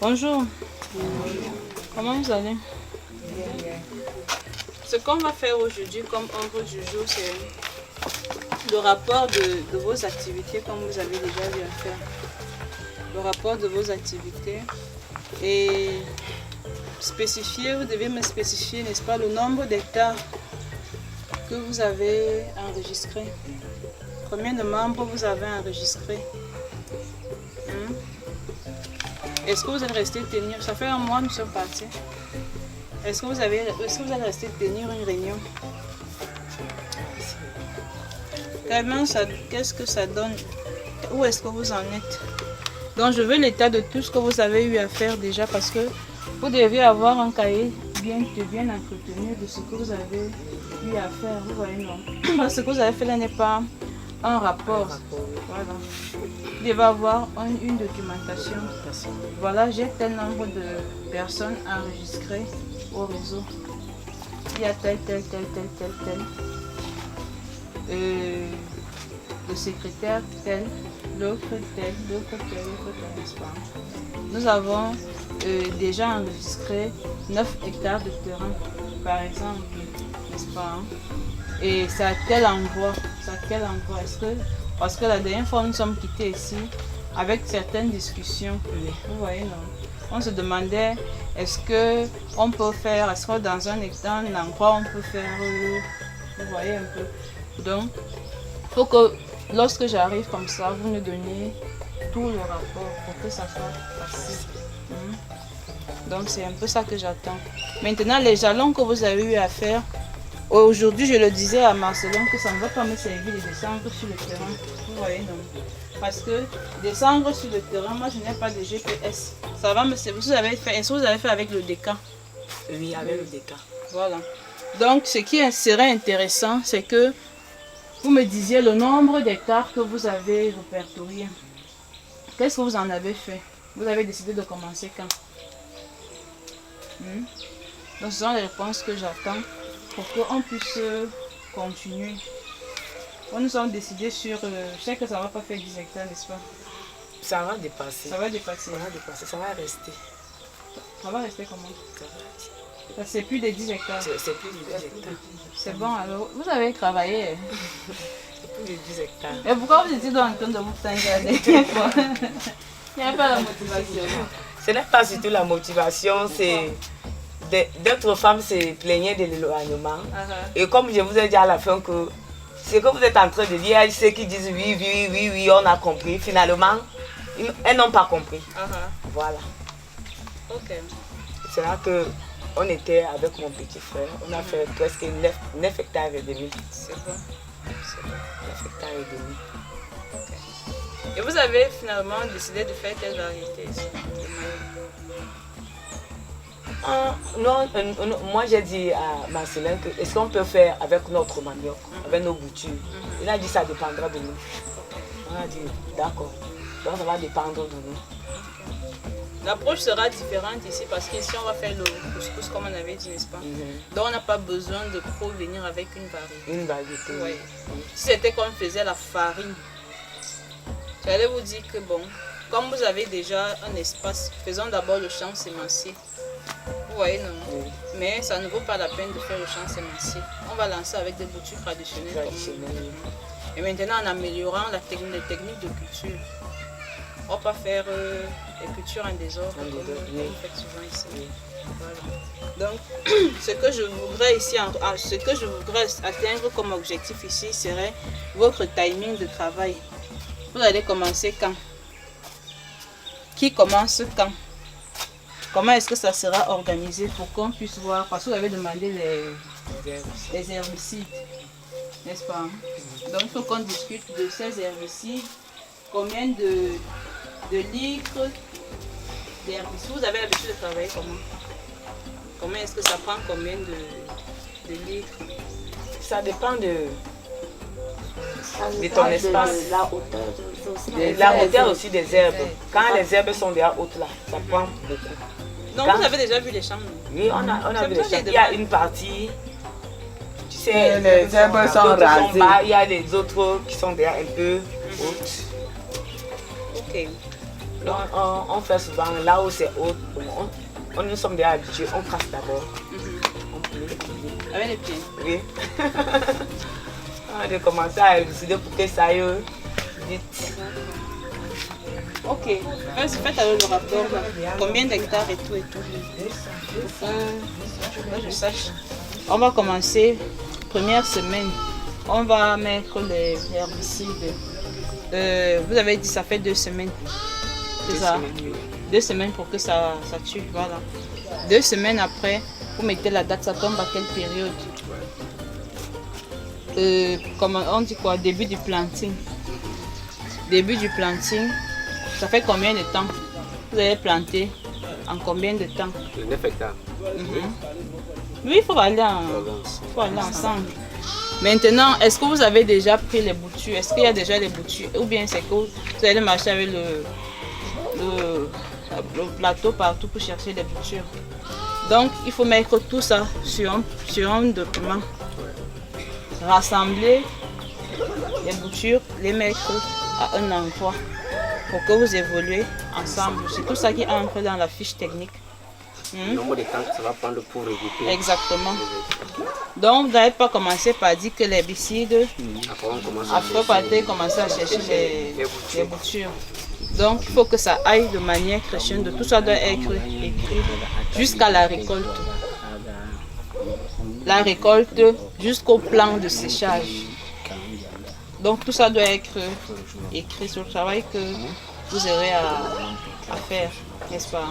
Bonjour. Comment vous allez? Ce qu'on va faire aujourd'hui comme ordre du jour, c'est le rapport de vos activités comme vous avez déjà eu à faire. Le rapport de vos activités et spécifier, vous devez me spécifier, n'est-ce pas, le nombre d'hectares que vous avez enregistré. Combien de membres vous avez enregistré? Est-ce que vous allez rester tenir? Ça fait un mois que nous sommes partis. Est-ce que vous allez rester tenir une réunion? Vraiment, qu'est-ce que ça donne? Où est-ce que vous en êtes? Donc je veux l'état de tout ce que vous avez eu à faire déjà parce que vous devez avoir un cahier bien entretenu de ce que vous avez eu à faire. Vous voyez, non? Parce que ce que vous avez fait là n'est pas un rapport. Voilà. Vous devez avoir une documentation. Voilà, j'ai tel nombre de personnes enregistrées au réseau. Il y a tel. Le secrétaire tel, l'autre tel, n'est-ce pas? Nous avons déjà enregistré 9 hectares de terrain, par exemple, n'est-ce pas? Et c'est à quel endroit? Parce que la dernière fois nous sommes quittés ici avec certaines discussions. Vous voyez, non? On se demandait est-ce que dans un endroit on peut faire, vous voyez un peu. Donc, il faut que lorsque j'arrive comme ça, vous me donniez tout le rapport pour que ça soit facile. Donc c'est un peu ça que j'attends. Maintenant, les jalons que vous avez eu à faire, aujourd'hui je le disais à Marcelin que ça ne va pas me servir de descendre sur le terrain. Vous voyez, non? Parce que descendre sur le terrain, moi je n'ai pas de GPS. Ça va me servir. Est-ce que vous avez fait avec le DK? Oui, avec le DK. Voilà. Donc ce qui serait intéressant, c'est que vous me disiez le nombre d'hectares que vous avez répertorié. Qu'est-ce que vous en avez fait? Vous avez décidé de commencer quand? Donc ce sont les réponses que j'attends pour qu'on puisse continuer. Nous sommes décidés sur... je sais que ça ne va pas faire 10 hectares, n'est-ce pas? Ça va dépasser. Ça va dépasser. Ça va rester. Ça va rester comment? Ça c'est plus de 10 hectares. C'est plus de 10 hectares. C'est bon, alors vous avez travaillé. C'est plus de 10 hectares. Et pourquoi vous étiez en train de vous plaindre la dernière fois? Il n'y a pas la motivation. Ce n'est pas surtout la motivation, c'est... D'autres femmes se plaignaient de l'éloignement. Et comme je vous ai dit à la fin que ce que vous êtes en train de dire, ceux qui disent oui, on a compris. Finalement, elles n'ont pas compris. Voilà. Ok. C'est là qu'on était avec mon petit frère. On a fait presque 9 hectares et demi. C'est bon. 9 hectares et demi. Okay. Et vous avez finalement décidé de faire quelle variété ici? Non, moi j'ai dit à Marcelin que est-ce qu'on peut faire avec notre manioc, avec nos boutures. Il a dit ça dépendra de nous. On a dit d'accord, donc ça va dépendre de nous. L'approche sera différente ici parce qu'ici on va faire le couscous comme on avait dit, n'est-ce pas? Donc on n'a pas besoin de provenir avec une variété. Une variété. Ouais. Si c'était comme faisait la farine, j'allais vous dire que bon, comme vous avez déjà un espace, faisons d'abord le champ sémencier. Vous voyez, non? Oui. Mais ça ne vaut pas la peine de faire le champ sémencier. On va lancer avec des boutures traditionnelles. Et maintenant, en améliorant les techniques de culture. On ne va pas faire les cultures en désordre comme vous faites souvent ici. Oui. Voilà. Donc, ce que je voudrais atteindre comme objectif ici serait votre timing de travail. Vous allez commencer quand? Qui commence quand? Comment est-ce que ça sera organisé pour qu'on puisse voir? Parce que vous avez demandé les herbicides, n'est-ce pas? Donc il faut qu'on discute de ces herbicides. Combien de litres d'herbicides? Vous avez l'habitude de travailler comment? Comment est-ce que ça prend combien de litres? Ça dépend de ton espace. La hauteur aussi des herbes. Quand les herbes sont déjà hautes là, ça prend beaucoup. Donc vous avez déjà vu les champs? Oui, on a vu les champs. Il y a une partie, tu sais, les herbes sont rasées. Il y a des autres qui sont déjà un peu hautes. Ok. On fait souvent là où c'est haut. Nous sommes déjà habitués, on casse d'abord. On plie. Avec les pieds? Oui. On a commencé à élucider pour que ça aille vite. Ok. Faites alors le rapport. Là. Combien d'hectares et tout et tout. Je sache. On va commencer. Première semaine. On va mettre les herbicides. Vous avez dit ça fait 2 semaines. C'est ça? 2 semaines pour que ça tue. Voilà. 2 semaines après, vous mettez la date. Ça tombe à quelle période? Comme on dit quoi? Début du planting. Début du planting. Ça fait combien de temps? Vous allez planter en combien de temps? 9 hectares. Oui, il faut aller ensemble. Maintenant, est-ce que vous avez déjà pris les boutures? Est-ce qu'il y a déjà les boutures? Ou bien c'est que vous allez marcher avec le plateau partout pour chercher les boutures? Donc, il faut mettre tout ça sur un document. Rassembler les boutures, les mettre à un endroit pour que vous évoluez ensemble. C'est tout ça qui entre dans la fiche technique. Le nombre de temps que ça va prendre pour regrouper. Exactement. Donc, vous n'avez pas commencé par dire que l'herbicide, après commencer à chercher les boutures. Donc, il faut que ça aille de manière crescendo. Tout ça doit être écrit jusqu'à la récolte. La récolte jusqu'au plan de séchage. Donc, tout ça doit être écrit sur le travail que vous aurez à faire, n'est-ce pas?